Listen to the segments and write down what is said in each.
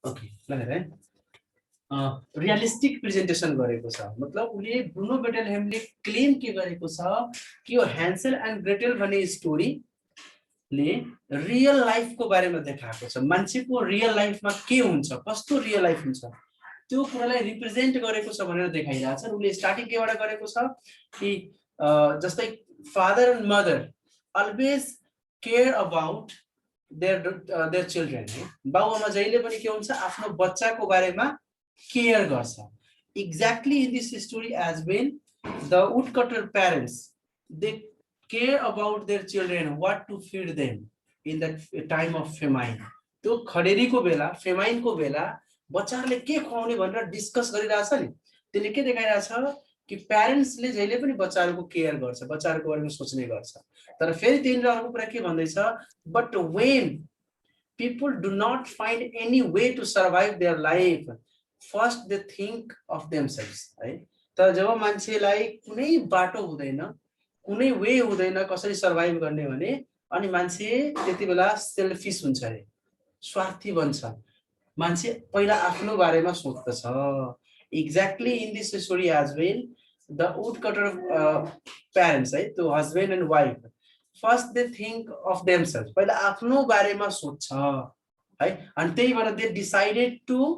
Okay ल हेर है रियलिस्टिक प्रेजेन्टेसन गरेको छ मतलब उले ब्रुनो बेटलहेमले क्लेम के गरेको छ कि यो ह्यान्सेल एन्ड ग्रेटेल भन्ने स्टोरी ले रियल लाइफ को बारेमा देखाएको छ मान्छेको रियल लाइफमा के हुन्छ कस्तो रियल लाइफ हुन्छ त्यो कुरालाई रिप्रेजेन्ट गरेको छ भनेर देखाइरहेछ र उले स्टार्टिङ केबाट गरेको छ कि जस्तै father and mother always care about their children है बाउआमा जहिले पनि के हुन्छ आफ्नो बच्चाको बारेमा केयर गर्छ exactly in this story as when the woodcutter parents they care about their children what to feed them in that time of famine त्यो खडेरीको बेला फेमाइनको बेला बच्चाहरुले के खुवाउने भनेर डिस्कस गरिरहेछ नि त्यसले के देखाइरहेछ कि प्यारेन्ट्सले जहिले पनि बच्चाहरुको केयर गर्छ बच्चाहरुको बारेमा सोच्ने गर्छ तर फेरि तिनीहरु अर्को कुरा के भन्दै छ but when people do not find any way to survive their life first they think of themselves है तर जब मान्छेलाई कुनै बाटो हुँदैन कुनै वे हुँदैन कसरी सर्भाइभ गर्ने भने अनि मान्छे त्यतिबेला सेल्फिश हुन्छ रे स्वार्थी बन्छ मान्छे पहिला आफ्नो बारेमा सोच्दछ exactly in this story as well the woodcutter parents है त्यो husband and wife first they think of themselves पहिला आफ्नो बारेमा सोच्छ है अनि त्यही भएर they decided to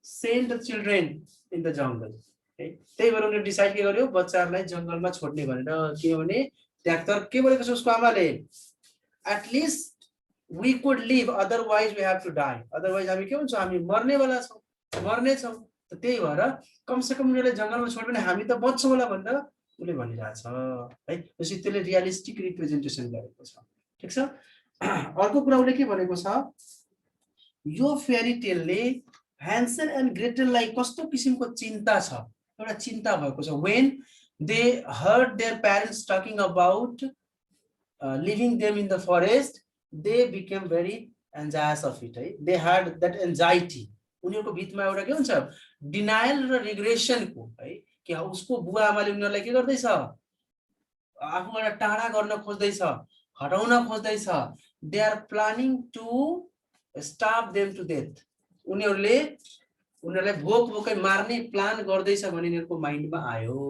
send the children in the jungle त्यही भएर उनीहरुले डिसाइड के गर्यो बच्चाहरुलाई जंगलमा छोड्ने भनेर किनभने त्यहाँ त के भनेको छ उसको आमाले at least we could live otherwise we have to die otherwise हामी के हुन्छ हामी मर्नेवाला छौं मर्ने छौं त त्यही भएर कम से कम उनीहरुले जंगलमा छोड्यो भने हामी त बच्छौं होला भनेर उले भनिरहेछ है त्यसै त्यसले रियलिस्टिक रिप्रेजेन्टेसन गरेको छ ठीक छ अर्को कुरा उले के भनेको छ यो फेरी टेलले ह्यान्सेल एन्ड ग्रेटेललाई कस्तो किसिमको चिन्ता छ एउटा चिन्ता भएको छ when they heard their parents talking about leaving them in the forest they became very anxious of it है they had that anxiety उनीहरुको भितमा एउटा के हुन्छ डिनायल र रिग्रेसन को है कि उसको बुवा आमाले उनीहरुलाई के गर्दै छ आफूबाट टाढा गर्न खोज्दै छ हटाउन खोज्दै छ they are planning to starve them to death उनीहरुलाई भोक भोकै मार्ने प्लान गर्दैछ भन्ने उनीहरुको माइन्डमा आयो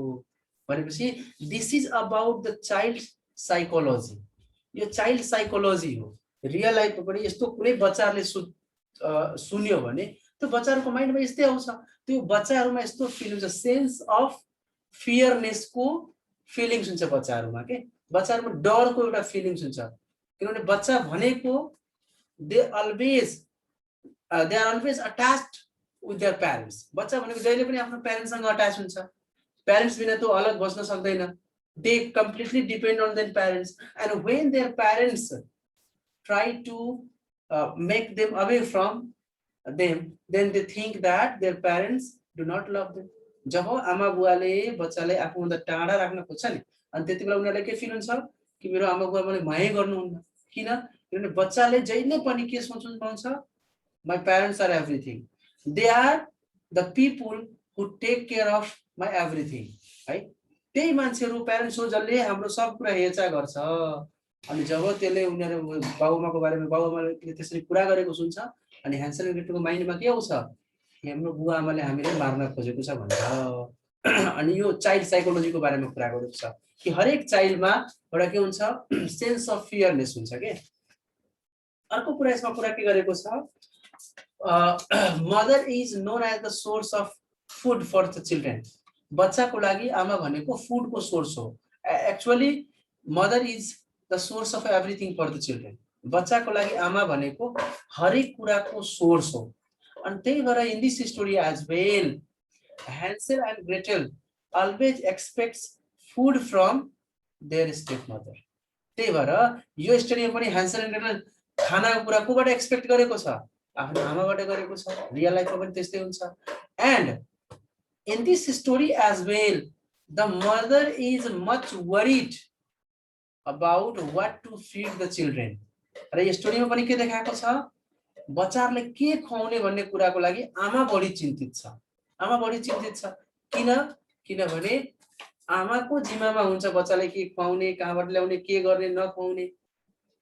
भनेपछि this is about the child psychology यो चाइल्ड साइकोलोजी हो रियल लाइफमा पनि यस्तो कुनै बच्चाहरुले सुन्यो भने त्यो बच्चाहरुको माइन्डमा यस्तै आउँछ त्यो बच्चाहरुमा यस्तो फिल हुन्छ सेन्स अफ फियरनेस को फिलिङ्स हुन्छ बच्चाहरुमा के बच्चाहरुमा डरको एउटा फिलिङ्स हुन्छ किनभने बच्चा भनेको they are always attached with their parents बच्चा भनेको जहिले पनि आफ्नो प्यारेन्ट्स सँग अट्याच हुन्छ प्यारेन्ट्स बिना त्यो अलग बस्न सक्दैन they completely depend on their parents and when their parents try to make them away from them then they think that their parents do not love them जब आमा बुवाले बच्चालाई आफूभन्दा टाढा राख्न खोज्छ नि अनि त्यतिबेला उनीहरुलाई के फिल हुन्छ कि मेरो आमा बुवा मलाई माया गर्नुहुन्न किनभने बच्चाले जहिले पनि के सोच्नु पाउँछ my parents are everything they are the people who take care of my everything है त्यही मान्छेहरु प्यारेन्ट्स हो जसले हाम्रो सब कुरा हेरचाह गर्छ अनि जब त्यसले उनीहरु बाबुआमाको बारेमा बाबुआमाले त्यसरी कुरा गरेको सुन्छ अनि ह्यान्सेल एन्ड ग्रेटेलको माइन्डमा के आउँछ हाम्रो बुवा आमाले हामीले मार्न खोजेको छ भन्छ अनि यो चाइल्ड साइकोलोजीको बारेमा कुरा गरेको छ कि हरेक चाइल्डमा एउटा के हुन्छ सेन्स अफ फियरनेस हुन्छ के अर्को कुरा यसमा कुरा के गरेको छ mother is known as the source of food for the children बच्चाको लागि आमा भनेको फूड को सोर्स हो actually mother is the source of everything for the children बच्चाको लागि आमा भनेको हरेक कुराको सोर्स हो अनि त्यही भएर in this story as well Hansel and Gretel always expects food from their step mother त्यही भएर यो स्टोरीमा पनि ह्यान्सेल एन्ड ग्रेटेल खानाको कुरा कोबाट एक्सपेक्ट गरेको छ आफ्नो आमाबाट गरेको छ रियल लाइफमा पनि त्यस्तै हुन्छ and in this story as well the mother is much worried about what to feed the children र यो स्टोरीमा पनि के देखाएको छ बच्चाहरुले के खुवाउने भन्ने कुराको लागि आमा बढी चिन्तित छ किनभने आमाको जिम्मामा हुन्छ बच्चालाई के खुवाउने कहाँबाट ल्याउने के गर्ने नखुवाउने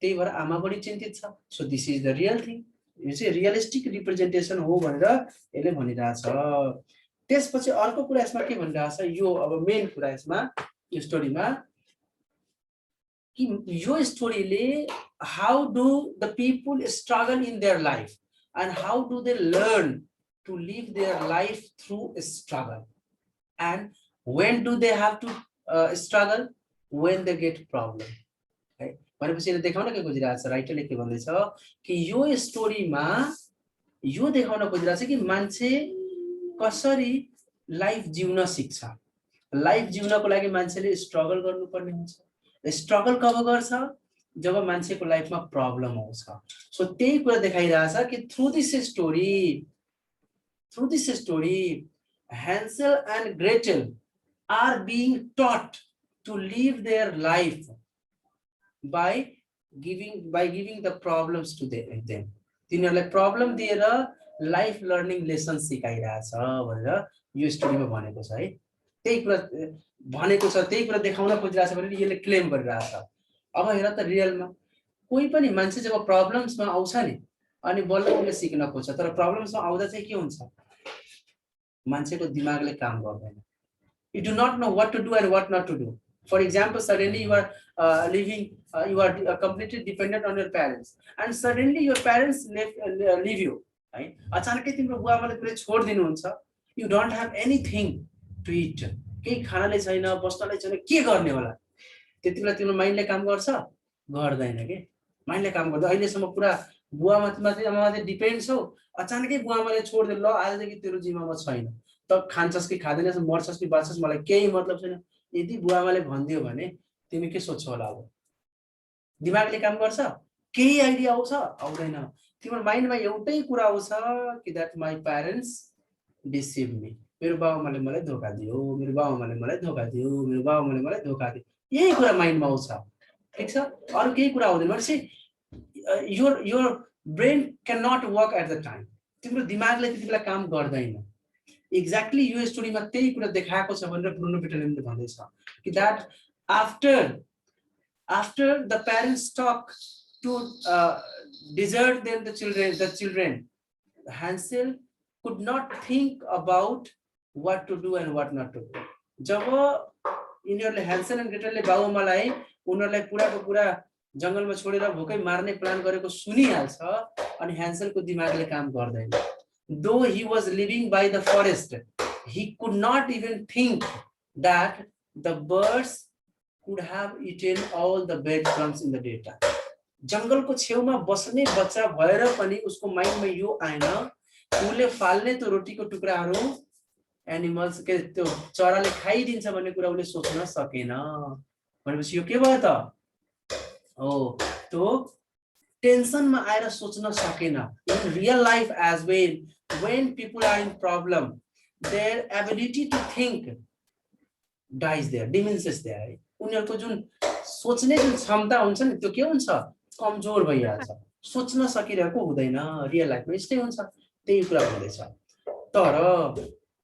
त्यही भएर आमा बढी चिन्तित छ so this is the real thing यो चाहिँ रियलिस्टिक रिप्रेजेन्टेसन हो भनेर यसले भनिरहेछ। त्यसपछि अर्को कुरा यसमा के भनिरहेछ, यो अब मेन कुरा यसमा यो स्टोरीमा कि यो स्टोरीले how do the people struggle in their life and how do they learn to live their life through struggle and when do they have to struggle when they get problem है भनेपछि यसले देखाउन के खोजिरहेछ, राइटरले के भन्दैछ कि यो स्टोरीमा यो देखाउन खोजिरहेछ कि मान्छे कसरी लाइफ जिउन सिक्छ। लाइफ जिउनको लागि मान्छेले स्ट्रगल गर्नुपर्ने हुन्छ। स्ट्रगल कब गर्छ, जब मान्छेको लाइफमा प्रब्लम आउँछ। सो त्यही कुरा देखाइरहेछ कि through this story Hansel and Gretel are being taught to live their life by giving the problems to them. तिनीहरुलाई प्रब्लम दिएर लाइफ लर्निङ लेसन सिकाइरहेछ भनेर यो स्टोरीमा भनेको छ है। त्यही कुरा भनेको छ, त्यही कुरा देखाउन खोजिरहेछ भने यसले क्लेम गरिरहेछ। अब हेर त रियलमा कोही पनि मान्छे जब प्रब्लम्समा आउँछ नि अनि बल्ल उले सिक्न खोज्छ, तर प्रब्लम्समा आउँदा चाहिँ के हुन्छ, मान्छेको दिमागले काम गर्दैन। You do not know what to do and what not to do. For example, suddenly you are you are completely dependent on your parents, and suddenly your parents leave you. Right? अचानकै तिम्रो बुवाआमाले तिमीलाई छोड दिनुहुन्छ। You don't have anything to eat. केही खानाले छैन, बस्नलाई छैन, के गर्ने होला? त्यतिबेला तिम्रो माइन्डले काम गर्छ? गर्दैन के। माइन्डले काम गर्दैन। अहिलेसम्म पुरा बुवामाथि डिपेन्ड छौ, अचानकै बुवाआमाले छोड दिए, ल आजदेखि तेरो जिम्मामा छैन, त खान्छस् कि खाँदैनस्, मर्छस् कि बाँच्छस्, मलाई केही मतलब छैन। यदि बुवाआमाले भनिदियो भने तिमी के सोच्छौ होला? अब दिमागले काम गर्छ? केही आइडिया आउँछ? आउँदैन। तिम्रो माइन्डमा एउटै कुरा आउँछ कि that my parents deceive me, मेरो बाबुआमाले मलाई धोका दियो, मेरो बाबुआमाले मलाई धोका दियो, मेरो बाबुआमाले मलाई धोका दियो, यही कुरा माइन्डमा आउँछ। ठीक छ, अरु केही कुरा आउँदैन। भनेपछि your brain cannot work at the time. तिम्रो दिमागले त्यतिबेला काम गर्दैन। एक्ज्याक्टली यो स्टोरीमा त्यही कुरा देखाएको छ भनेर ब्रुनो बेटलले भन्दैछ कि that after the parents talk to desert them the children, Hansel could not think about what to do and what not to do. Job यिनीहरुले Hansel and Gretel ले बाबुआमालाई उनीहरुलाई पुराको पुरा जंगलमा छोडेर भोकै मार्ने प्लान गरेको सुनिहाल्छ अनि ह्यान्सेलको दिमागले काम गर्दैन। Though he was living by the forest, he could not even think that the birds could have eaten all the breadcrumbs in the daytime. जंगलको छेउमा बस्ने बच्चा भएर पनि उसको माइन्डमा यो आएन उले फाल्ने त्यो रोटीको टुक्राहरू एनिमल्स के त्यो चराले खाइदिन्छ भन्ने कुरा उले सोच्न सकेन। भनेपछि यो के भयो त? Oh, तो टेंशन में आएर सोचना सकेना। In real life as well, when people are in problem, their ability to think dies there, diminishes there. उनीहरुको जुन सोच्ने जुन क्षमता हुन्छ नि त्यो के हुन्छ? कमजोर भइहाल्छ। सोच्न सकिरहेको हुँदैन रियल लाइफमा। यस्तै हुन्छ, त्यही कुरा भन्दैछ। तर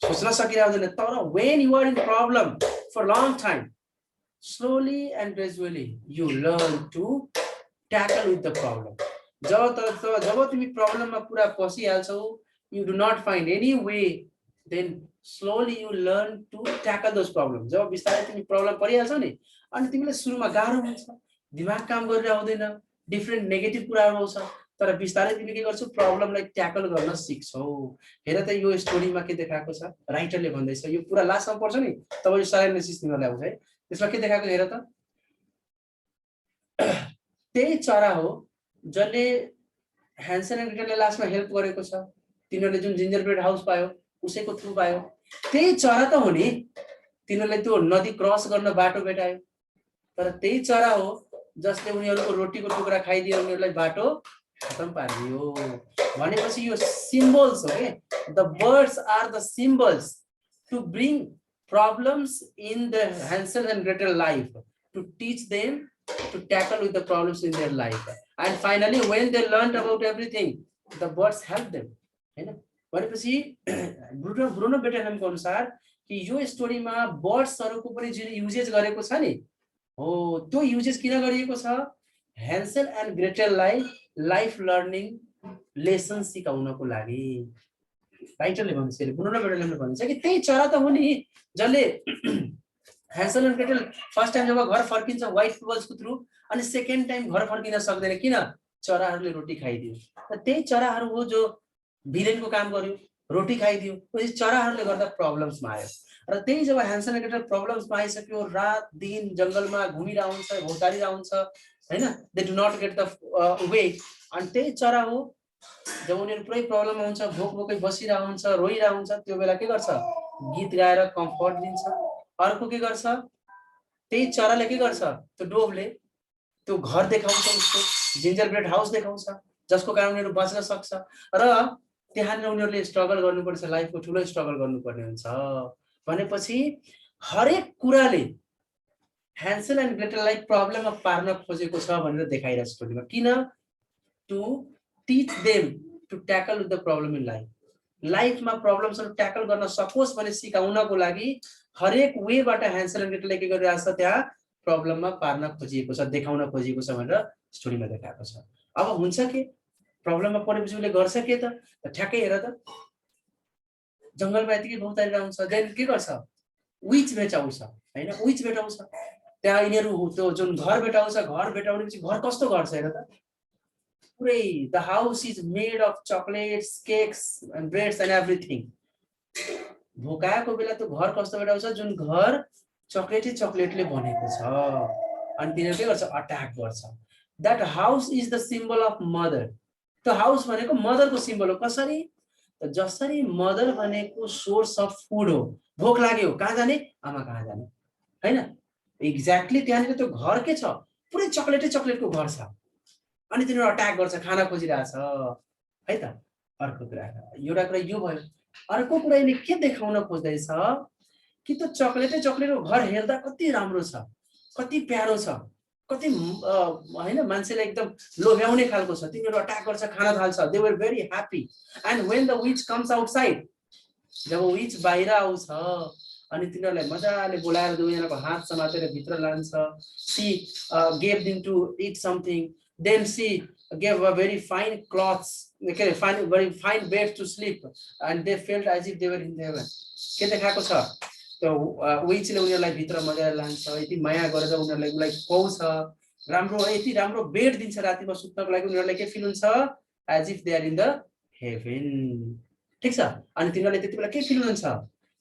सोच्न सकिरहेको हुँदैन, तर when you are in problem for long time, slowly and gradually you learn to tackle with the problem. जब तिमी प्रब्लममा पुरा फसिहाल्छौ, you do not find any way, then slowly you learn to tackle those problems. जब बिस्तारै तिमी problem परिहाल्छौ नि अनि तिमीले सुरुमा गाह्रो हुन्छ, दिमाग काम गरिरहेको हुँदैन, डिफरेन्ट नेगेटिभ कुराहरू आउँछ, तर बिस्तारै तिमी के गर्छौ? प्रब्लमलाई ट्याकल गर्न सिक्छौ। हेर त यो स्टोरीमा के देखाएको छ, राइटरले भन्दैछ, यो पुरा लास्टमा पढ्छ नि तब यो सारा एनालिसिस तिमीलाई आउँछ है। त्यसमा के देखाएको हेर त, त्यही चरा हो जसले ह्यान्सेल एन्ड ग्रेटेलले लास्टमा हेल्प गरेको छ। तिनीहरूले जुन जिन्जरब्रेड हाउस पायो उसैको थ्रु पायो। त्यही चरा त हो नि, तिनीहरूले त्यो नदी क्रस गर्न बाटो भेटायो, तर त्यही चरा हो जसले उनीहरूको रोटीको टुक्रा खाइदियो, उनीहरूलाई बाटो खतम पारिदियो। भनेपछि यो सिम्बल्स हो के, the birds are the symbols to bring problems in the Hansel and Gretel life, to teach them to tackle with the problems in their life. And finally, when they learned about everything, the birds helped them. है ना? भनेपछि Bruno बेटलको अनुसार कि यो स्टोरीमा बर्ड्सहरुको पनि जुन usages गरेको छ नि, हो त्यो युजेज किन गरिएको छ? ह्यान्सेल एन्ड ग्रेटेललाई लाइफ लर्निङ लेसन सिकाउनको लागि राइटरले भन्छ, ब्रुनो बेटलले भन्छ कि त्यही चरा त हो नि जसले ह्यान्सल एन्ड ग्रेटल फर्स्ट टाइम जब घर फर्किन्छ व्हाइट पिपल्सको थ्रु, अनि सेकेन्ड टाइम घर फर्किन सक्दैन, किन? चराहरूले रोटी खाइदियो। र त्यही चराहरू हो जो भिलेनको काम गर्यो, रोटी खाइदियो, पछि चराहरूले गर्दा प्रब्लम्समा आयो। र त्यही जब ह्यान्सल एन्ड ग्रेटल प्रब्लम्समा आइसक्यो, रात दिन जङ्गलमा घुमिरहेको हुन्छ, भौतारिरहेको हुन्छ हैन, they do not get the way. अनि त्यही चरा हो जब उनीहरू पुरै प्रब्लम आउँछ, भोक भोकै बसिरहेको हुन्छ, रोइरहेको हुन्छ, त्यो बेला के गर्छ? गीत गाएर कम्फर्ट दिन्छ। अर्को के गर्छ? त्यही चराले के गर्छ? त्यो डोभले त्यो घर देखाउँछ, उसको जिन्जर ब्रेड हाउस देखाउँछ, जसको कारण उनीहरू बच्न सक्छ। र त्यहाँनिर उनीहरूले स्ट्रगल गर्नुपर्छ, लाइफको ठुलो स्ट्रगल गर्नुपर्ने हुन्छ। भनेपछि हरेक कुराले ह्यान्सल एन्ड ग्रेटललाई प्रब्लममा पार्न खोजेको छ भनेर देखाइरहेको स्टोरीमा। किन? To teach them to tackle with the problem in life. लाइफमा प्रब्लम्सहरू ट्याकल गर्न सकोस् भने सिकाउनको लागि हरेक वेबाट ह्यान्सल एन्ड ग्रेटलले के गरिरहेको छ? त्यहाँ प्रब्लममा पार्न खोजिएको छ, देखाउन खोजिएको छ भनेर स्टोरीमा देखाएको छ। अब हुन्छ के? प्रब्लममा परेपछि उसले गर्छ के त? ठ्याक्कै हेर त, जङ्गलमा यतिकै भौतारिरहेको हुन्छ, देन के गर्छ? विच भेटाउँछ हैन, विच भेटाउँछ। त्यहाँ यिनीहरू त्यो जुन घर भेटाउँछ, घर भेटाउनेपछि घर कस्तो घर छ हेर त, पुरै the house is made of chocolates, cakes and breads and everything. भोकाएको बेला त्यो घर कस्तो भेटाउँछ? जुन घर चकलेटले बनेको छ। अनि तिनीहरू के गर्छ? अट्याक गर्छ। That house is the symbol of mother. त्यो हाउस भनेको मदरको सिम्बल हो। कसरी? जसरी मदर भनेको सोर्स अफ फुड हो, भोक लाग्यो कहाँ जाने? आमा कहाँ जाने हैन? एक्ज्याक्टली त्यहाँनिर त्यो घर के छ? पुरै चकलेटको घर छ। अनि तिनीहरू अट्याक गर्छ, खाना खोजिरहेछ है त। अर्को कुरा, एउटा कुरा यो भयो। अर्को कुरा यिनीले के देखाउन खोज्दैछ कि त्यो चकलेटको घर हेर्दा कति राम्रो छ, कति प्यारो छ, कति हैन, मान्छेलाई एकदम लोभ्याउने खालको छ। तिनीहरू अट्याक गर्छ, खाना थाल्छ। They were very happy. And when the witch comes outside, जब विच बाहिर आउँछ अनि तिनीहरूलाई मजाले बोलाएर दुवैजनाको हात समातेर भित्र लान्छ। She gave them to eat something, then she gave a very fine clothes, very fine bed to sleep, and they felt as if they were in heaven. के देखाएको छ? त्यो विचले उनीहरूलाई भित्र मजाले लान्छ, यति माया गरेर उनीहरूलाई खुवाउँछ, राम्रो यति राम्रो बेड दिन्छ रातिमा सुत्नको लागि। उनीहरूलाई के फिल हुन्छ? As if they are in the heaven. ठिक छ? अनि तिनीहरूले त्यति बेला के फिल हुन्छ?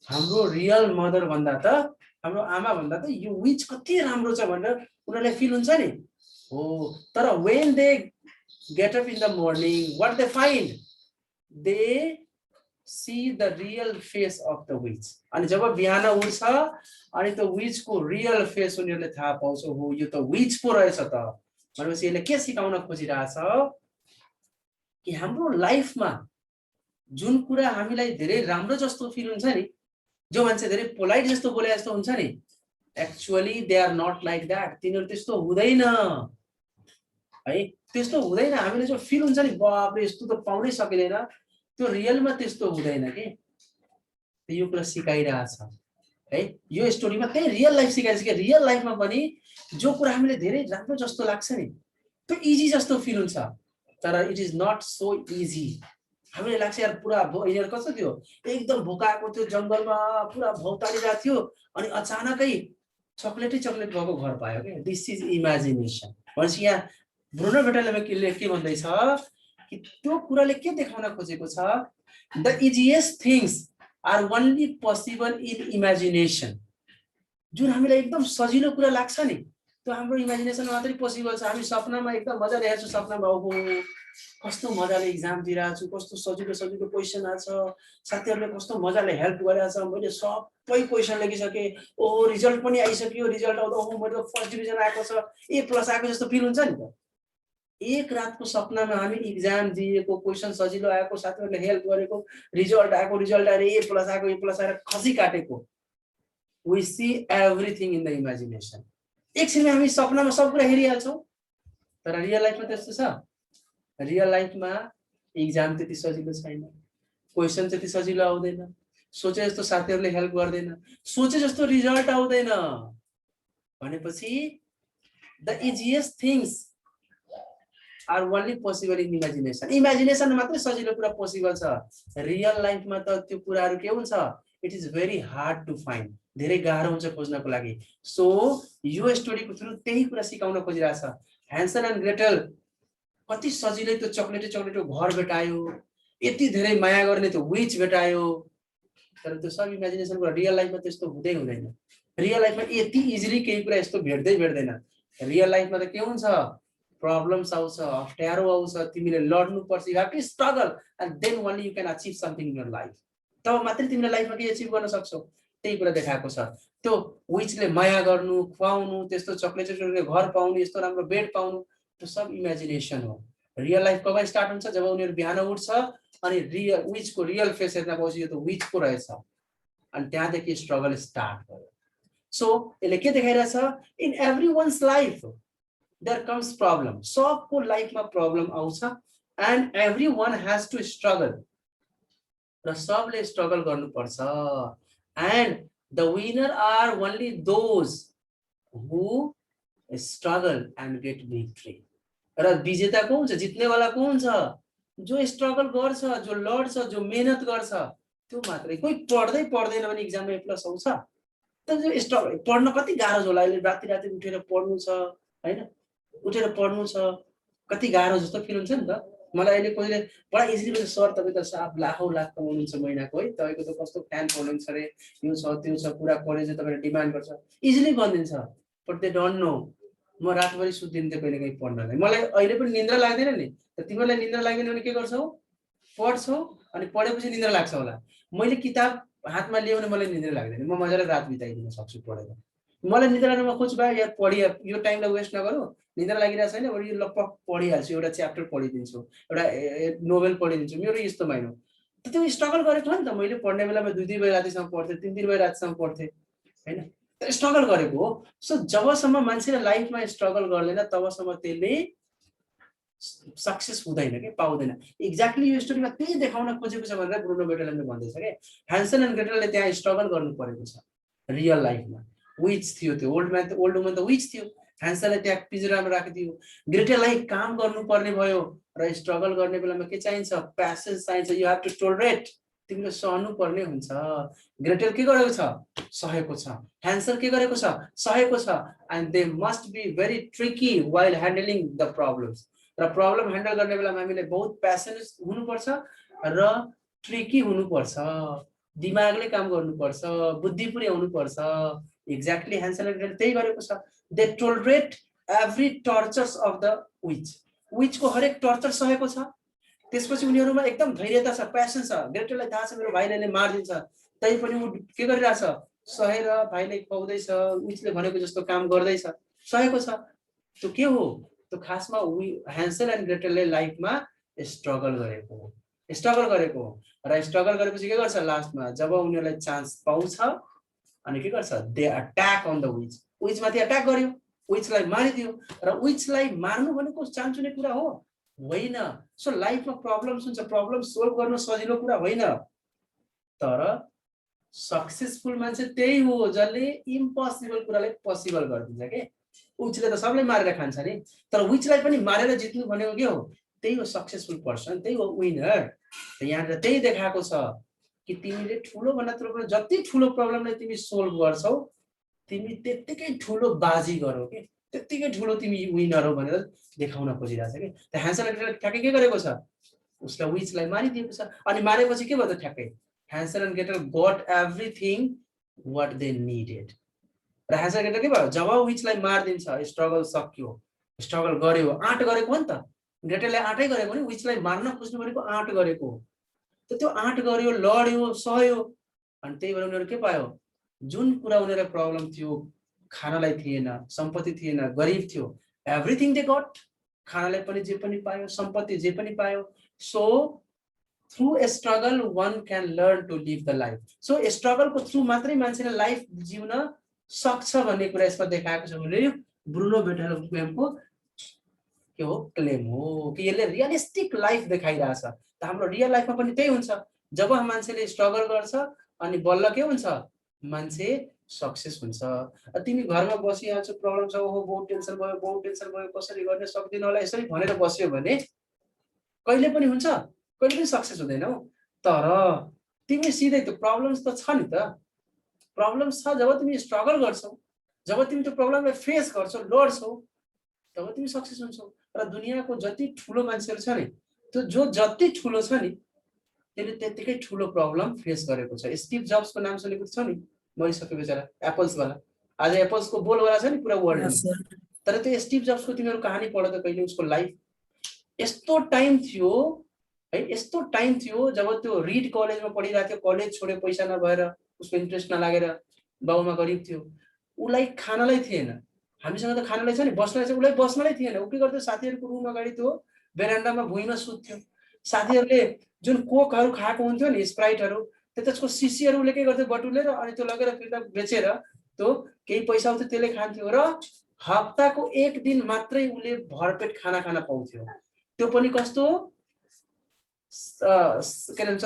हाम्रो रियल मदर भन्दा त, हाम्रो आमा भन्दा त यो विच कति राम्रो छ भनेर उनीहरूलाई फिल हुन्छ नि हो। तर when they get up in the morning, what they find? They see the real face of the witch. अनि जब बिहान उठ्छ अनि त्यो विच को रियल फेस उनीहरूले थाहा पाउँछ, हो यो त विच पो रहेछ त। भनेपछि यसले के सिकाउन खोजिरहेछ कि हाम्रो लाइफमा जुन कुरा हामीलाई धेरै राम्रो जस्तो फिल हुन्छ नि, जो मान्छे धेरै पोलाइट जस्तो बोले जस्तो हुन्छ नि, actually they are not like that. तिनीहरू त्यस्तो हुँदैन है, त्यस्तो हुँदैन। हामीले जो फिल हुन्छ नि, बाप रे यस्तो त पाउनै सकिँदैन, त्यो रियलमा त्यस्तो हुँदैन के। यो कुरा सिकाइरहेछ है यो स्टोरीमा। त्यही रियल लाइफ सिकाइछ कि रियल लाइफमा पनि जो कुरा हामीले धेरै राम्रो जस्तो लाग्छ नि, त्यो इजी जस्तो फिल हुन्छ, तर it is not so easy. हामीले लाग्छ यार पुरा यिनीहरू कस्तो थियो, एकदम भोकाएको थियो, जङ्गलमा पुरा भौतारिरहेको थियो, अनि अचानकै चकलेट भएको घर पायो के। This is imagination. भनेपछि यहाँ ब्रुनो बेटलले के भन्दैछ कि त्यो कुराले के देखाउन खोजेको छ? The easiest things are only possible in imagination. जुन हामीलाई एकदम सजिलो कुरा लाग्छ नि, त्यो हाम्रो इमेजिनेसनमा मात्रै पोसिबल छ। हामी सपनामा एकदम मजाले हेर्छौँ, सपनामा ओहो कस्तो मजाले इक्जाम दिइरहेको छु, कस्तो सजिलो क्वेसन आएको छ, साथीहरूले कस्तो मजाले हेल्प गरेको छ, मैले सबै क्वेसन लेखिसकेँ, ओहो रिजल्ट पनि आइसक्यो, रिजल्ट आउँदा ओहो मैले त फर्स्ट डिभिजन आएको छ, A+ आएको जस्तो फिल हुन्छ नि त। एक रातको सपनामा हामी इक्जाम दिएको, क्वेसन सजिलो आएको, साथीहरूले हेल्प गरेको, रिजल्ट आएको, रिजल्ट आएर A+ आएको, A+ आएर खसी काटेको। We see everything in the imagination. एकछिनमा हामी सपनामा सब कुरा हेरिहाल्छौँ, तर रियल लाइफमा त्यस्तो छ? रियल लाइफमा इक्जाम त्यति सजिलो छैन, क्वेसन त्यति सजिलो आउँदैन, सोचे जस्तो साथीहरूले हेल्प गर्दैन, सोचे जस्तो रिजल्ट आउँदैन। भनेपछि the easiest things are only possible in imagination. Imagination मात्रै सजिलो कुरा पोसिबल छ, रियल लाइफमा त त्यो कुराहरू के हुन्छ, it is very hard to find, धेरै गाह्रो हुन्छ खोज्नको लागि। सो यो स्टोरीको थ्रु त्यही कुरा सिकाउन खोजिरहेछ। ह्यान्सल एन्ड ग्रेटल कति सजिलै त्यो चक्लेटो घर भेटायो, यति धेरै माया गर्ने त्यो विच भेटायो, तर त्यो सब इमेजिनेसन कुरा। रियल लाइफमा त्यस्तो हुँदैन। रियल लाइफमा यति इजिली केही कुरा यस्तो भेट्दैन। रियल लाइफमा त के हुन्छ, प्रब्लम्स आउँछ, अप्ठ्यारो आउँछ, तिमीले लड्नु पर्छ, you have to struggle and then only you can achieve something in your life. तब मात्रै तिमीले लाइफमा के अचिभ गर्न सक्छौ, त्यही कुरा देखाएको छ। त्यो विचले माया गर्नु, खुवाउनु, त्यस्तो चक्लेट घर पाउनु, यस्तो राम्रो बेड पाउनु, त्यो सब इमेजिनेसन हो। रियल लाइफ कब स्टार्ट हुन्छ, जब उनीहरू बिहान उठ्छ अनि रियल विचको रियल फेस हेर्न पाउँछ, यो त विचको रहेछ, अनि त्यहाँदेखि स्ट्रगल स्टार्ट भयो। सो यसले के देखाइरहेछ, in every one's life there comes problem, सबको लाइफमा प्रब्लम आउँछ and every one has to struggle, र सबले स्ट्रगल गर्नुपर्छ। And the winner are only those who struggle and get victory. र विजेता को हुन्छ, जित्नेवाला को हुन्छ, जो स्ट्रगल गर्छ, जो लड्छ, जो मेहनत गर्छ, त्यो मात्रै। कोही पढ्दैन भने इक्जाममा ए प्लस आउँछ, तर जो स्ट्रगल, पढ्न कति गाह्रो छ होला, अहिले राति उठेर पढ्नु छ हैन, उठेर पढ्नु छ, कति गाह्रो जस्तो फिल हुन्छ नि त। मलाई अहिले कोहीले बडा इजिली भन्छ, सर तपाईँ त साफ लाखौँ लाख कमाउनुहुन्छ महिनाको है, तपाईँको त कस्तो फ्यान फलोइङ छ रे, यो छ त्यो छ, पुरा कलेज तपाईँले डिमान्ड गर्छ, इजिली भनिदिन्छ, बट दे डोन्ट नो। म रातभरि सुत्दिन्थेँ कहिले कहीँ पढ्नलाई, मलाई अहिले पनि निन्द्रा लाग्दैन नि, त तिमीलाई निन्द्रा लाग्दैन भने के गर्छौ, पढ्छौ, अनि पढेपछि निन्द्रा लाग्छ होला। मैले किताब हातमा लियो भने मलाई निन्द्रा लाग्दैन, म मजाले रात बिताइदिन सक्छु पढेर। मलाई निन्द्रा लाग्न म खोज्छु, यार पढिया, यो टाइमलाई वेस्ट नगरौँ, निन्द्रा लागिरहेको छैन, यो लगभग पढिहाल्छु, एउटा च्याप्टर पढिदिन्छु, एउटा नोभेल पढिदिन्छु, मेरो यस्तो माइनो। त्यो स्ट्रगल गरेको हो नि त, मैले पढ्ने बेलामा 2-2 बजे रातिसम्म पढ्थेँ, 3-3 बजे रातिसम्म पढ्थेँ हैन, स्ट्रगल गरेको हो। सो जबसम्म मान्छेले लाइफमा स्ट्रगल गर्दैन तबसम्म त्यसले सक्सेस हुँदैन के, पाउँदैन। एक्ज्याक्टली यो स्टोरीमा त्यही देखाउन खोजेको छ भनेर ब्रुनो बेटलले भन्दैछ के, ह्यान्सल एन्ड ग्रेटलले त्यहाँ स्ट्रगल गर्नु परेको छ रियल लाइफमा। विच थियो त्यो, ओल्ड वुमन त विच थियो, ह्यान्सलले त्यहाँ पिंजरामा राखिदियो, ग्रेटललाई काम गर्नुपर्ने भयो, र स्ट्रगल गर्ने बेलामा के चाहिन्छ, प्यासेन्स चाहिन्छ, यु हेभ टु टोलरेट, तिमीले सहनु पर्ने हुन्छ। ग्रेटल के गरेको छ, सहेको छ, ह्यान्सल के गरेको छ, सहेको छ, and they must be very tricky while handling the problems. र प्रब्लम ह्यान्डल गर्ने बेलामा हामीले बहुत प्यासेन्स हुनुपर्छ र ट्रिकी हुनुपर्छ, दिमागले काम गर्नुपर्छ, बुद्धि पुर्याउनु पर्छ। एक्ज्याक्टली ह्यान्सल एन्ड ग्रेटल त्यही गरेको छ। They tolerate every tortures of the witch, विचको हरेक टर्चर सहेको छ। त्यसपछि उनीहरूमा एकदम धैर्यता छ, प्यासन छ। ग्रेटललाई थाहा छ मेरो भाइले मारिदिन्छ, तै पनि उ के गरिरहेछ, सहेर भाइले खुवाउँदैछ, विचले भनेको जस्तो काम गर्दैछ, सहेको छ। त्यो के हो, त्यो खासमा ह्यान्सल एन्ड ग्रेटलले लाइफमा स्ट्रगल गरेको हो, र स्ट्रगल गरेपछि के गर्छ, लास्टमा जब उनीहरूलाई चान्स पाउँछ अनि के गर्छ, they attack on the witch, विचमाथि अट्याक गर्यो, विचलाई मारिदियो। र विचलाई मार्नु भनेको चान्चुने कुरा हो होइन। सो लाइफमा प्रब्लम्स हुन्छ, प्रब्लम सोल्भ गर्न सजिलो कुरा होइन, तर सक्सेसफुल मान्छे त्यही हो जसले इम्पोसिबल कुरालाई पोसिबल गरिदिन्छ के। विचले त सबले मारेर खान्छ नि, तर विचलाई पनि मारेर जित्नु भनेको के हो, त्यही हो सक्सेसफुल पर्सन, त्यही हो विनर। यहाँ त्यही देखाएको छ कि तिमीले ठुलो भन्दा ठुलो, जति ठुलो प्रब्लमलाई तिमी सोल्भ गर्छौ, तिमी त्यत्तिकै ठुलो बाजी गरौ के, त्यत्तिकै ठुलो तिमी विनर हो भनेर देखाउन खोजिरहेछ के। त ह्यान्सल एन्ड ग्रेटल ठ्याक्कै के गरेको छ, उसलाई विचलाई मारिदिएको छ। अनि मारेपछि के भयो त, ठ्याक्कै Hansel and Gretel got everything what they needed. र ह्यान्सल एन्ड ग्रेटल के भयो, जब विचलाई मारिदिन्छ, स्ट्रगल सक्यो, स्ट्रगल गर्यो, आँट गरेको हो नि त। ग्रेटलले आँटै गरेको नि, विचलाई मार्न खोज्नु भनेको आँट गरेको हो। त त्यो आँट गर्यो, लड्यो, सहयो, अनि त्यही भएर उनीहरू के पायो, जुन कुरा उनीहरूलाई प्रब्लम थियो, खानालाई थिएन, सम्पत्ति थिएन, गरिब थियो, एभ्रिथिङ दे गट, खानालाई पनि जे पनि पायो, सम्पत्ति जे पनि पायो। So through struggle one can learn to live the life. So स्ट्रगलको थ्रु मात्रै मान्छेले लाइफ जिउन सक्छ भन्ने कुरा यसमा देखाएको छ भने ब्रुनो बेटलको के हो, क्लेम हो कि यसले रियलिस्टिक लाइफ देखाइरहेछ। त हाम्रो रियल लाइफमा पनि त्यही हुन्छ, जब मान्छेले स्ट्रगल गर्छ अनि बल्ल के हुन्छ, मान्छे सक्सेस हुन्छ। तिमी घरमा बसिहाल्छौ, प्रब्लम छ, ओहो बहुत टेन्सन भयो कसरी गर्ने सक्दिन होला यसरी भनेर बस्यो भने कहिले पनि हुन्छ, कहिले पनि सक्सेस हुँदैनौ। तर तिमी सिधै त्यो प्रब्लम्स त छ नि त, प्रब्लम्स छ, जब तिमी स्ट्रगल गर्छौ, जब तिमी त्यो प्रब्लमलाई फेस गर्छौ, लड्छौ, तब तिमी सक्सेस हुन्छौ। र दुनियाँको जति ठुलो मान्छेहरू छ नि, त्यो जो जति ठुलो छ नि त्यसले त्यतिकै ठुलो प्रब्लम फेस गरेको छ। स्टिभ जब्सको नाम सुनेको छ नि, मरिसक्यो बेचारा, एप्पल्स वाला। आज एप्पल्सको बोलवाला छ नि पुरा वर्ल्डमा। तर त्यो स्टिभ जब्सको तिमीहरू कहानी पढ त कहिले, उसको लाइफ यस्तो टाइम थियो है, यस्तो टाइम थियो जब त्यो रिड कलेजमा पढिरहेको थियो, कलेज छोड्यो पैसा नभएर, उसको इन्ट्रेस्ट नलागेर, बाउमा गरिब थियो, उसलाई खानलाई थिएन। हामीसँग त खानलाई छ नि, बस्नलाई चाहिँ उसलाई बस्नलाई थिएन। ऊ के गर्थ्यो, साथीहरूको रुम अगाडि त्यो बेरान्डामा भुइँमा सुत्थ्यो। साथीहरूले जुन कोकहरू खाएको हुन्थ्यो नि, स्प्राइटहरू, त्यसको सिसीहरू उसले के गर्थ्यो, बटुलेर अनि त्यो लगेर फिर्ता बेचेर त्यो केही पैसा आउँथ्यो त्यसले खान्थ्यो। र हप्ताको एक दिन मात्रै उसले भरपेट खाना खान पाउँथ्यो। त्यो पनि कस्तो के भन्छ,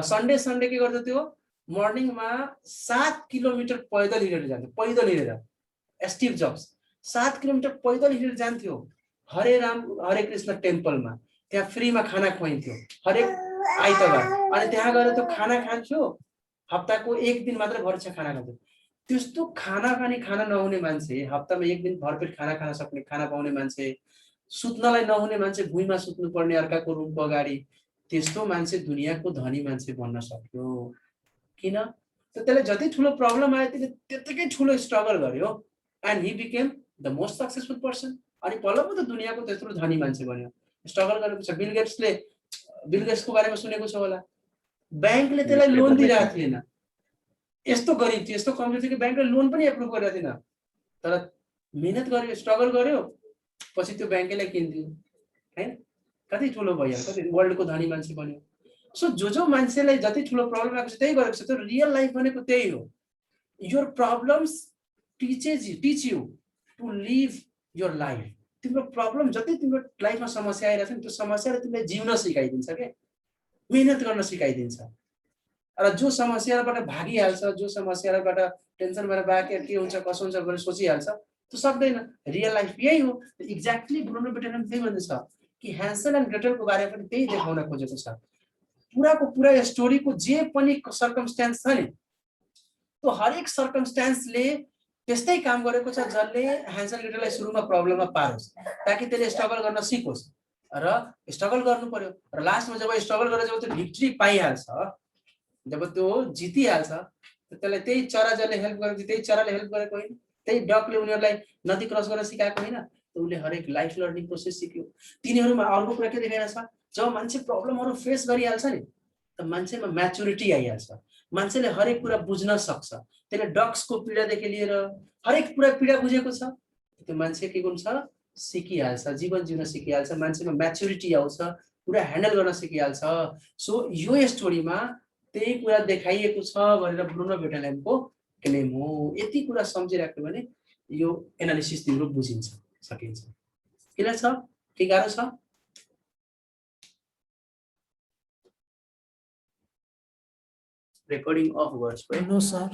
सन्डे सन्डे के गर्थ्यो, त्यो मर्निङमा 7 किलोमिटर पैदल हिँडेर जान्थ्यो, पैदल हिँडेर। स्टिभ जब्स 7 किलोमिटर पैदल हिँडेर जान्थ्यो हरे राम हरे कृष्ण टेम्पलमा। त्यहाँ फ्रीमा खाना खुवाइन्थ्यो हरेक आइतबार, अनि त्यहाँ गएर त्यो खाना खान्थ्यो। हप्ताको एक दिन मात्र भरपेट खाना खान्थ्यो। त्यस्तो खाना नहुने मान्छे, हप्तामा एक दिन भरपेट खाना खान सक्ने, खाना पाउने मान्छे, सुत्नलाई नहुने मान्छे, भुइँमा सुत्नु पर्ने अर्काको रुमको अगाडि, त्यस्तो मान्छे दुनियाँको धनी मान्छे बन्न सक्यो। किन? त त्यसले जति ठुलो प्रब्लम आयो त्यसले त्यतिकै ठुलो स्ट्रगल गर्यो, and he became the most successful person. अनि बल्ल पो त दुनियाँको त्यत्रो धनी मान्छे बन्यो, स्ट्रगल गरेको छ। बिल गेट्सको बारेमा सुनेको छ होला, ब्याङ्कले त्यसलाई लोन दिइरहेको थिएन। यस्तो गरिब थियो, यस्तो कमजोर थियो कि ब्याङ्कले लोन पनि एप्रुभ गरेको थिएन। तर मेहनत गर्यो, स्ट्रगल गर्यो, पछि त्यो ब्याङ्कलाई किनिदियो हैन। कति ठुलो भयो, कति वर्ल्डको धनी मान्छे बन्यो। सो जो मान्छेलाई जति ठुलो प्रब्लम आएको छ त्यही गरेको छ। त्यो रियल लाइफ भनेको त्यही हो। Your problems teach you to live your life. तिम्रो प्रब्लम जति तिम्रो लाइफमा समस्या आइरहेको छ नि, त्यो समस्याले तिमीलाई जिउन सिकाइदिन्छ के, मेहनत गर्न सिकाइदिन्छ। र जो समस्याबाट भागिहाल्छ, जो समस्याबाट टेन्सन भएर बाँके के हुन्छ कसो हुन्छ भनेर सोचिहाल्छ, त्यो सक्दैन। रियल लाइफ यही हो। एक्ज्याक्टली ब्रुनो बेटेलले त्यही भन्दैछ कि ह्यान्सेल एन्ड ग्रेटलको बारेमा पनि त्यही देखाउन खोजेको छ। पुराको पुरा स्टोरीको जे पनि सर्कमस्टेन्स छ नि, त्यो हरेक सर्कमस्टेन्सले त्यस्तै काम गरेको छ, जसले ह्यान्सेल ग्रेटललाई सुरुमा प्रब्लममा पारोस्, ताकि त्यसले स्ट्रगल गर्न सिकोस्। र स्ट्रगल गर्नु पर्यो, र लास्टमा जब स्ट्रगल गरेर जब त्यो भिक्ट्री पाइहाल्छ, जब त्यो जितिहाल्छ, त्यसलाई त्यही चरा जसले हेल्प गरेको थियो, त्यही चराले हेल्प गरेको होइन, त्यही डकले उनीहरूलाई नदी क्रस गर्न सिकाएको होइन, उसले हरेक लाइफ लर्निङ प्रोसेस सिक्यो। तिनीहरूमा अर्को कुरा के देखाइरहेछ, जब मान्छे प्रब्लमहरू फेस गरिहाल्छ नि, त मान्छेमा म्याचुरिटी आइहाल्छ, मान्छेले हरेक कुरा बुझ्न सक्छ। त्यसले डक्सको पीडादेखि लिएर हरेक कुरा पीडा बुझेको छ, त्यो मान्छे के हुन्छ, सिकिहाल्छ, जीवन जिउन सिकिहाल्छ, मान्छेमा म्याचुरिटी आउँछ, कुरा ह्यान्डल गर्न सिकिहाल्छ। सो यो स्टोरीमा त्यही कुरा देखाइएको छ भनेर ब्रुनो बेटेलको क्लेम हो। यति कुरा सम्झिराख्यो भने यो एनालिसिस तिम्रो बुझिन्छ, सकिन्छ। क्लियर छ कि गाह्रो छ? Recording of words, right? No, sir.